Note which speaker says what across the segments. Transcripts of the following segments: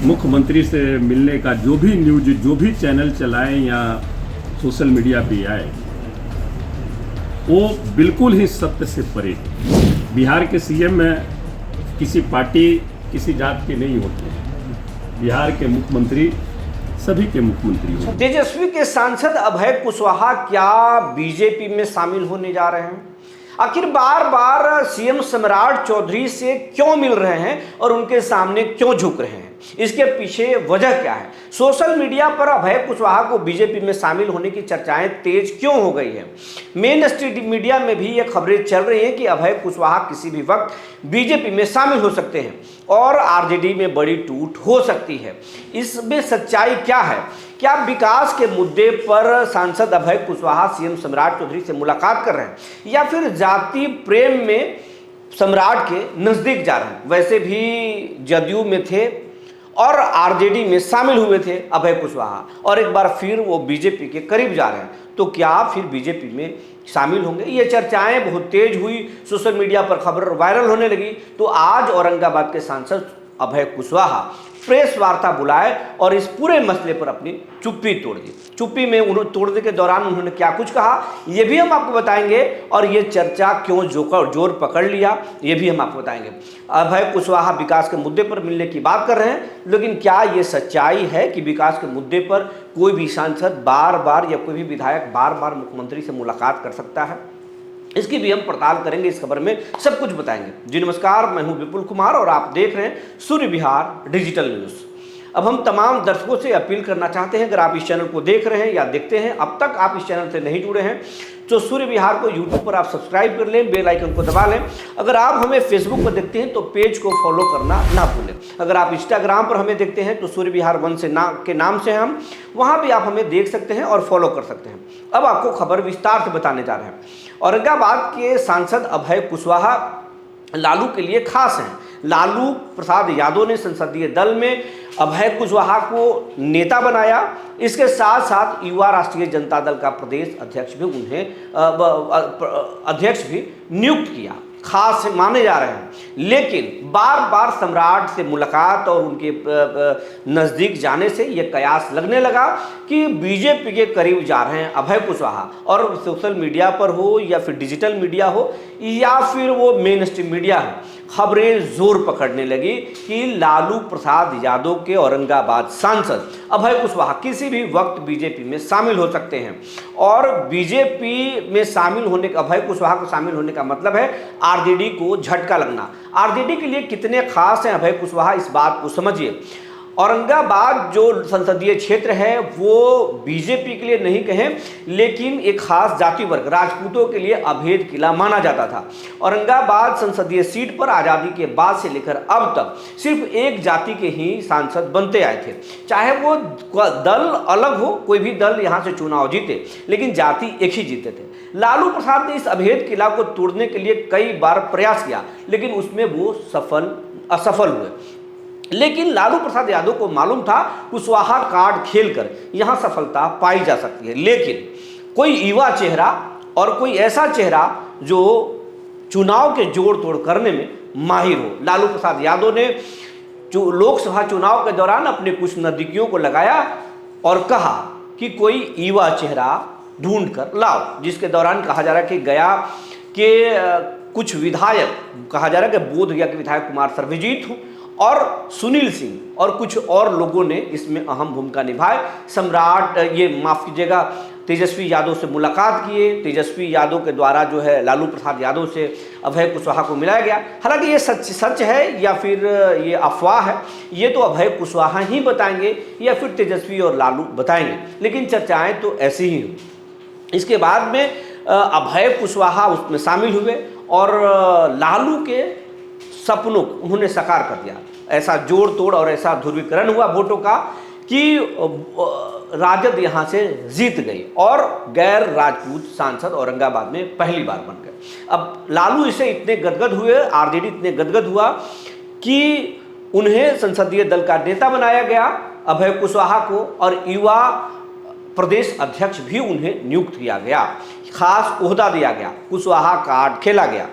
Speaker 1: मुख्यमंत्री से मिलने का जो भी न्यूज, जो भी चैनल चलाएं या सोशल मीडिया पे आए, वो बिल्कुल ही सत्य से परे। बिहार के सीएम में किसी पार्टी, किसी जात के नहीं होते। बिहार के मुख्यमंत्री सभी के मुख्यमंत्री होते।
Speaker 2: तेजस्वी के सांसद अभय कुशवाहा क्या बीजेपी में शामिल होने जा रहे हैं? आखिर बार बार सीएम सम्राट चौधरी से क्यों मिल रहे हैं और उनके सामने क्यों झुक रहे हैं? इसके पीछे वजह क्या है? सोशल मीडिया पर अभय कुशवाहा को बीजेपी में शामिल होने की चर्चाएं तेज क्यों हो गई है? मेन स्ट्रीम मीडिया में भी ये खबरें चल रही हैं कि अभय कुशवाहा किसी भी वक्त बीजेपी में शामिल हो सकते हैं और आरजेडी में बड़ी टूट हो सकती है। इसमें सच्चाई क्या है? क्या विकास के मुद्दे पर सांसद अभय कुशवाहा सीएम सम्राट चौधरी से मुलाकात कर रहे हैं या फिर जाति प्रेम में सम्राट के नजदीक जा रहे हैं? वैसे भी जदयू में थे और आरजेडी में शामिल हुए थे अभय कुशवाहा और एक बार फिर वो बीजेपी के करीब जा रहे हैं, तो क्या फिर बीजेपी में शामिल होंगे? ये चर्चाएं बहुत तेज हुई, सोशल मीडिया पर खबर वायरल होने लगी। तो आज औरंगाबाद के सांसद अभय कुशवाहा प्रेस वार्ता बुलाए और इस पूरे मसले पर अपनी चुप्पी तोड़ दी। चुप्पी में उन्होंने तोड़ने के दौरान उन्होंने क्या कुछ कहा, ये भी हम आपको बताएंगे और ये चर्चा क्यों जोर पकड़ लिया, ये भी हम आपको बताएंगे। अभय कुशवाहा विकास के मुद्दे पर मिलने की बात कर रहे हैं, लेकिन क्या ये सच्चाई है कि विकास के मुद्दे पर कोई भी सांसद बार बार या कोई भी विधायक बार बार मुख्यमंत्री से मुलाकात कर सकता है? इसकी भी हम पड़ताल करेंगे, इस खबर में सब कुछ बताएंगे। जी नमस्कार, मैं हूं विपुल कुमार और आप देख रहे हैं सूर्य विहार डिजिटल न्यूज़। अब हम तमाम दर्शकों से अपील करना चाहते हैं, अगर आप इस चैनल को देख रहे हैं या देखते हैं, अब तक आप इस चैनल से नहीं जुड़े हैं तो सूर्य विहार को यूट्यूब पर आप सब्सक्राइब कर लें, बेल आइकन को दबा लें। अगर आप हमें फेसबुक पर देखते हैं तो पेज को फॉलो करना ना भूलें। अगर आप इंस्टाग्राम पर हमें देखते हैं तो सूर्य विहार 1 के नाम से हम वहाँ भी आप हमें देख सकते हैं और फॉलो कर सकते हैं। अब आपको खबर विस्तार से बताने जा रहे हैं। औरंगाबाद के सांसद अभय कुशवाहा लालू के लिए खास हैं। लालू प्रसाद यादव ने संसदीय दल में अभय कुशवाहा को नेता बनाया। इसके साथ साथ युवा राष्ट्रीय जनता दल का प्रदेश अध्यक्ष भी उन्हें नियुक्त किया। खास माने जा रहे हैं, लेकिन बार बार सम्राट से मुलाकात और उनके नज़दीक जाने से ये कयास लगने लगा कि बीजेपी के करीब जा रहे हैं अभय कुशवाहा। और सोशल मीडिया पर हो या फिर डिजिटल मीडिया हो या फिर वो मेन स्ट्रीम मीडिया हो, खबरें जोर पकड़ने लगी कि लालू प्रसाद यादव के औरंगाबाद सांसद अभय कुशवाहा किसी भी वक्त बीजेपी में शामिल हो सकते हैं। और बीजेपी में शामिल होने का, अभय कुशवाहा को शामिल होने का मतलब है आरजेडी को झटका लगना। आरजेडी के लिए कितने खास हैं अभय कुशवाहा, इस बात को समझिए। औरंगाबाद जो संसदीय क्षेत्र है वो बीजेपी के लिए नहीं कहें, लेकिन एक खास जाति वर्ग राजपूतों के लिए अभेद किला माना जाता था। औरंगाबाद संसदीय सीट पर आज़ादी के बाद से लेकर अब तक सिर्फ एक जाति के ही सांसद बनते आए थे। चाहे वो दल अलग हो, कोई भी दल यहाँ से चुनाव जीते, लेकिन जाति एक ही जीते थे। लालू प्रसाद ने इस अभेद किला को तोड़ने के लिए कई बार प्रयास किया, लेकिन उसमें वो असफल हुए। लेकिन लालू प्रसाद यादव को मालूम था कुशवाहा कार्ड खेलकर यहां सफलता पाई जा सकती है, लेकिन कोई युवा चेहरा और कोई ऐसा चेहरा जो चुनाव के जोड़ तोड़ करने में माहिर हो। लालू प्रसाद यादव ने जो लोकसभा चुनाव के दौरान अपने कुछ नजदीकियों को लगाया और कहा कि कोई युवा चेहरा ढूंढ कर लाओ, जिसके दौरान कहा जा रहा है कि गया के कुछ विधायक, कहा जा रहा है कि बोधगया के विधायक कुमार सर्वजीत और सुनील सिंह और कुछ और लोगों ने इसमें अहम भूमिका निभाई। सम्राट, ये माफ़ कीजिएगा, तेजस्वी यादव से मुलाकात किए। तेजस्वी यादव के द्वारा जो है लालू प्रसाद यादव से अभय कुशवाहा को मिलाया गया। हालांकि ये सच है या फिर ये अफवाह है, ये तो अभय कुशवाहा ही बताएंगे या फिर तेजस्वी और लालू बताएंगे, लेकिन चर्चाएँ तो ऐसी ही हुई। इसके बाद में अभय कुशवाहा उसमें शामिल हुए और लालू के सपनों को उन्होंने साकार कर दिया। ऐसा जोड़ तोड़ और ऐसा ध्रुवीकरण हुआ वोटों का कि राजद यहाँ से जीत गई और गैर राजपूत सांसद औरंगाबाद में पहली बार बन गए। अब लालू इसे इतने गदगद हुए, आरजेडी इतने गदगद हुआ कि उन्हें संसदीय दल का नेता बनाया गया अभय कुशवाहा को, और युवा प्रदेश अध्यक्ष भी उन्हें नियुक्त किया गया, खास ओहदा दिया गया, कुशवाहा कार्ड खेला गया।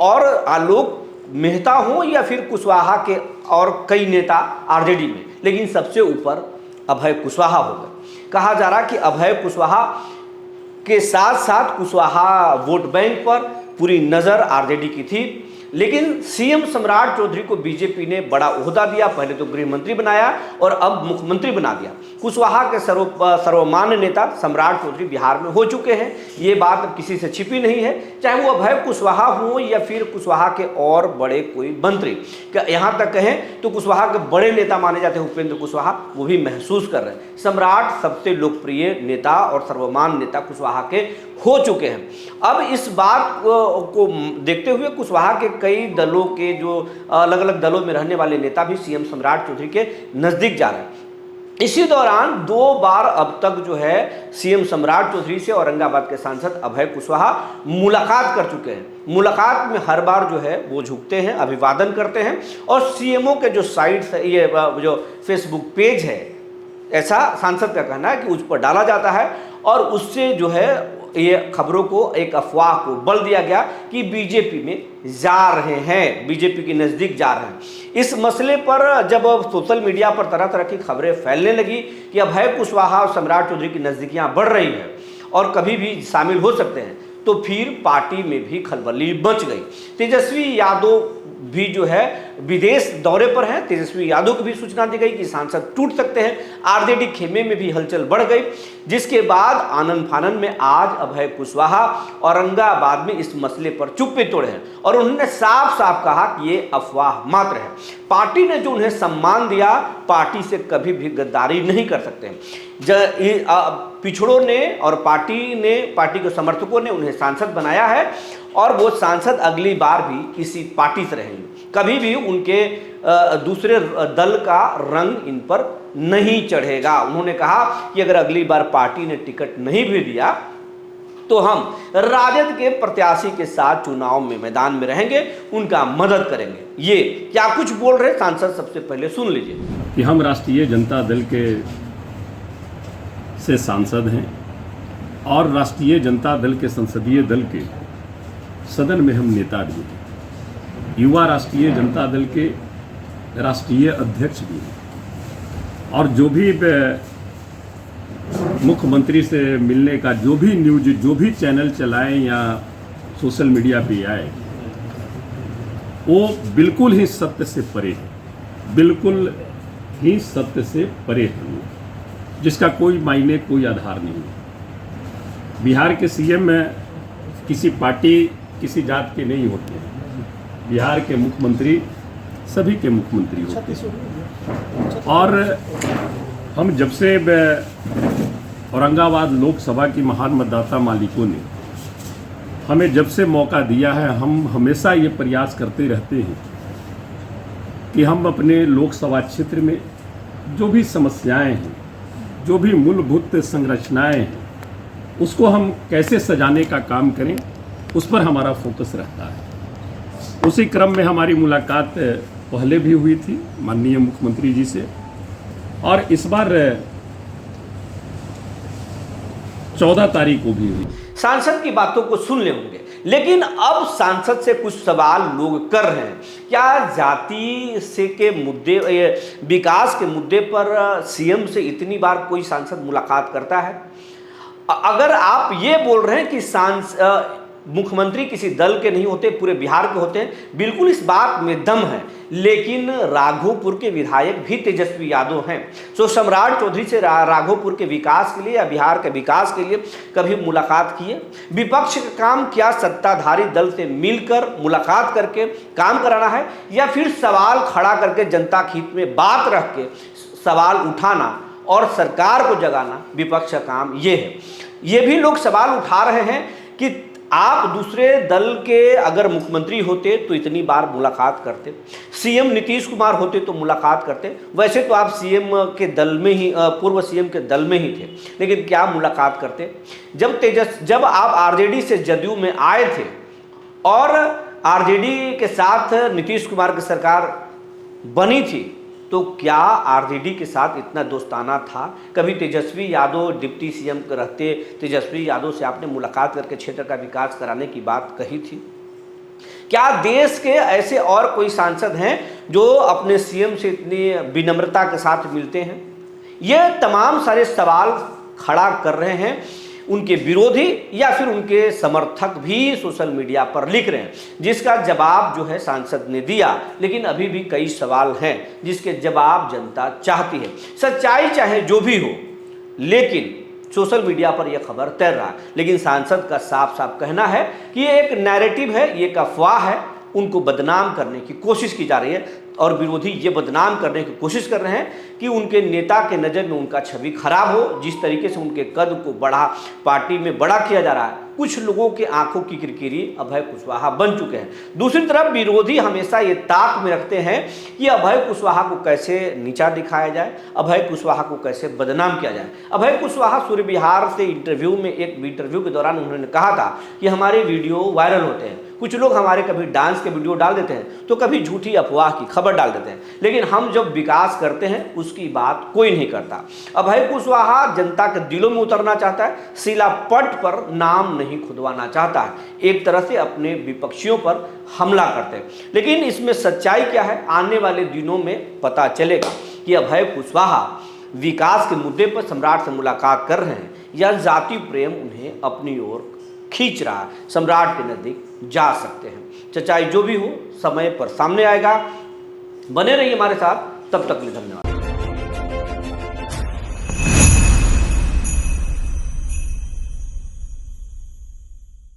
Speaker 2: और आलोक मेहता हो या फिर कुशवाहा के और कई नेता आरजेडी में, लेकिन सबसे ऊपर अभय कुशवाहा हो गए। कहा जा रहा कि अभय कुशवाहा के साथ साथ कुशवाहा वोट बैंक पर पूरी नज़र आरजेडी की थी, लेकिन सीएम सम्राट चौधरी को बीजेपी ने बड़ा ओहदा दिया। पहले तो गृह मंत्री बनाया और अब मुख्यमंत्री बना दिया। कुशवाहा के सर्वमान्य नेता सम्राट चौधरी बिहार में हो चुके हैं, ये बात अब किसी से छिपी नहीं है, चाहे वो अभय कुशवाहा हो या फिर कुशवाहा के और बड़े कोई मंत्री। यहाँ तक कहें तो कुशवाहा के बड़े नेता माने जाते हैं उपेंद्र कुशवाहा, वो भी महसूस कर रहे हैं। सम्राट सबसे लोकप्रिय नेता और सर्वमान्य नेता कुशवाहा के हो चुके हैं। अब इस बात को देखते हुए कुशवाहा के कई दलों के जो अलग अलग दलों में रहने वाले नेता भी सीएम सम्राट चौधरी के नज़दीक जा रहे हैं। इसी दौरान 2 बार अब तक जो है सीएम सम्राट चौधरी से औरंगाबाद के सांसद अभय कुशवाहा मुलाकात कर चुके हैं। मुलाकात में हर बार जो है वो झुकते हैं, अभिवादन करते हैं और सीएमओ के जो साइट्स, ये जो फेसबुक पेज है, ऐसा सांसद का कहना है कि उस पर डाला जाता है और उससे जो है ये खबरों को, एक अफवाह को बल दिया गया कि बीजेपी में जा रहे हैं, बीजेपी के नज़दीक जा रहे हैं। इस मसले पर जब सोशल मीडिया पर तरह तरह की खबरें फैलने लगी कि अभय कुशवाहा और सम्राट चौधरी की नज़दीकियां बढ़ रही हैं और कभी भी शामिल हो सकते हैं, तो फिर पार्टी में भी खलबली मच गई। तेजस्वी यादव भी जो है विदेश दौरे पर हैं। तेजस्वी यादव को भी सूचना दी गई कि सांसद टूट सकते हैं। आरजेडी खेमे में भी हलचल बढ़ गई, जिसके बाद आनन फानन में आज अभय कुशवाहा औरंगाबाद में इस मसले पर चुप्पी तोड़े हैं और उन्होंने साफ साफ कहा कि ये अफवाह मात्र है। पार्टी ने जो उन्हें सम्मान दिया, पार्टी से कभी भी गद्दारी नहीं कर सकते हैं। पिछड़ों ने और पार्टी के समर्थकों ने उन्हें सांसद बनाया है और वो सांसद अगली बार भी किसी पार्टी से रहेंगे। कभी भी उनके दूसरे दल का रंग इन पर नहीं चढ़ेगा। उन्होंने कहा कि अगर अगली बार पार्टी ने टिकट नहीं भी दिया तो हम राजद के प्रत्याशी के साथ चुनाव में मैदान में रहेंगे, उनका मदद करेंगे। ये क्या कुछ बोल रहे सांसद, सबसे पहले सुन लीजिए।
Speaker 1: कि हम राष्ट्रीय जनता दल के से सांसद हैं और राष्ट्रीय जनता दल के संसदीय दल के सदन में हम नेता भी हैं, युवा राष्ट्रीय जनता दल के राष्ट्रीय अध्यक्ष भी हैं और जो भी मुख्यमंत्री से मिलने का जो भी न्यूज, जो भी चैनल चलाएं या सोशल मीडिया पे आए, वो बिल्कुल ही सत्य से परे है, बिल्कुल ही सत्य से परे है, जिसका कोई मायने, कोई आधार नहीं है। बिहार के सीएम में किसी पार्टी, किसी जात के नहीं होते हैं। बिहार के मुख्यमंत्री सभी के मुख्यमंत्री होते हैं। और हम जब से औरंगाबाद लोकसभा की महान मतदाता मालिकों ने हमें जब से मौका दिया है, हम हमेशा ये प्रयास करते रहते हैं कि हम अपने लोकसभा क्षेत्र में जो भी समस्याएं हैं, जो भी मूलभूत संरचनाएं हैं, उसको हम कैसे सजाने का काम करें, उस पर हमारा फोकस रहता है। उसी क्रम में हमारी मुलाकात पहले भी हुई थी माननीय मुख्यमंत्री जी से और इस बार 14 तारीख को भी हुई।
Speaker 2: सांसद की बातों को सुन ले होंगे, लेकिन अब सांसद से कुछ सवाल लोग कर रहे हैं। क्या जाति से के मुद्दे, विकास के मुद्दे पर सीएम से इतनी बार कोई सांसद मुलाकात करता है? अगर आप ये बोल रहे हैं कि मुख्यमंत्री किसी दल के नहीं होते, पूरे बिहार के होते हैं, बिल्कुल इस बात में दम है, लेकिन राघोपुर के विधायक भी तेजस्वी यादव हैं। सो सम्राट चौधरी से राघोपुर के विकास के लिए या बिहार के विकास के लिए कभी मुलाकात किए? विपक्ष का काम क्या सत्ताधारी दल से मिलकर मुलाकात करके काम कराना है या फिर सवाल खड़ा करके जनता के हित में बात रख के सवाल उठाना और सरकार को जगाना? विपक्ष का काम ये है। ये भी लोग सवाल उठा रहे हैं कि आप दूसरे दल के अगर मुख्यमंत्री होते तो इतनी बार मुलाकात करते, सीएम नीतीश कुमार होते तो मुलाकात करते। वैसे तो आप सीएम के दल में ही, पूर्व सीएम के दल में ही थे, लेकिन क्या मुलाकात करते? जब आप आरजेडी से जदयू में आए थे और आरजेडी के साथ नीतीश कुमार की सरकार बनी थी, तो क्या आरजेडी के साथ इतना दोस्ताना था? कभी तेजस्वी यादव डिप्टी सीएम रहते, तेजस्वी यादव से आपने मुलाकात करके क्षेत्र का विकास कराने की बात कही थी? क्या देश के ऐसे और कोई सांसद हैं जो अपने सीएम से इतनी विनम्रता के साथ मिलते हैं। ये तमाम सारे सवाल खड़ा कर रहे हैं उनके विरोधी या फिर उनके समर्थक भी सोशल मीडिया पर लिख रहे हैं, जिसका जवाब जो है सांसद ने दिया। लेकिन अभी भी कई सवाल हैं जिसके जवाब जनता चाहती है। सच्चाई चाहे जो भी हो, लेकिन सोशल मीडिया पर यह खबर तैर रहा है। लेकिन सांसद का साफ साफ कहना है कि ये एक नैरेटिव है, ये एक अफवाह है, उनको बदनाम करने की कोशिश की जा रही है और विरोधी ये बदनाम करने की कोशिश कर रहे हैं कि उनके नेता के नज़र में उनका छवि खराब हो। जिस तरीके से उनके कद को बड़ा पार्टी में बड़ा किया जा रहा है, कुछ लोगों के आंखों की किरकिरी अभय कुशवाहा बन चुके हैं। दूसरी तरफ विरोधी हमेशा ये ताक में रखते हैं कि अभय कुशवाहा को कैसे नीचा दिखाया जाए, अभय कुशवाहा को कैसे बदनाम किया जाए। अभय कुशवाहा सूर्य विहार से इंटरव्यू में एक इंटरव्यू के दौरान उन्होंने कहा था कि हमारे वीडियो वायरल होते हैं, कुछ लोग हमारे कभी डांस के वीडियो डाल देते हैं तो कभी झूठी अफवाह की खबर डाल देते हैं, लेकिन हम जब विकास करते हैं उसकी बात कोई नहीं करता। अभय कुशवाहा जनता के दिलों में उतरना चाहता है, शिलापट पर नाम नहीं खुदवाना चाहता है, एक तरह से अपने विपक्षियों पर हमला करते हैं। लेकिन इसमें सच्चाई क्या है, आने वाले दिनों में पता चलेगा कि अभय कुशवाहा विकास के मुद्दे पर सम्राट से मुलाकात कर रहे हैं या जाति प्रेम उन्हें अपनी ओर खींच रहा है, सम्राट के नजदीक जा सकते हैं। सच्चाई जो भी हो समय पर सामने आएगा। बने रहिए हमारे साथ, तब तक के लिए धन्यवाद।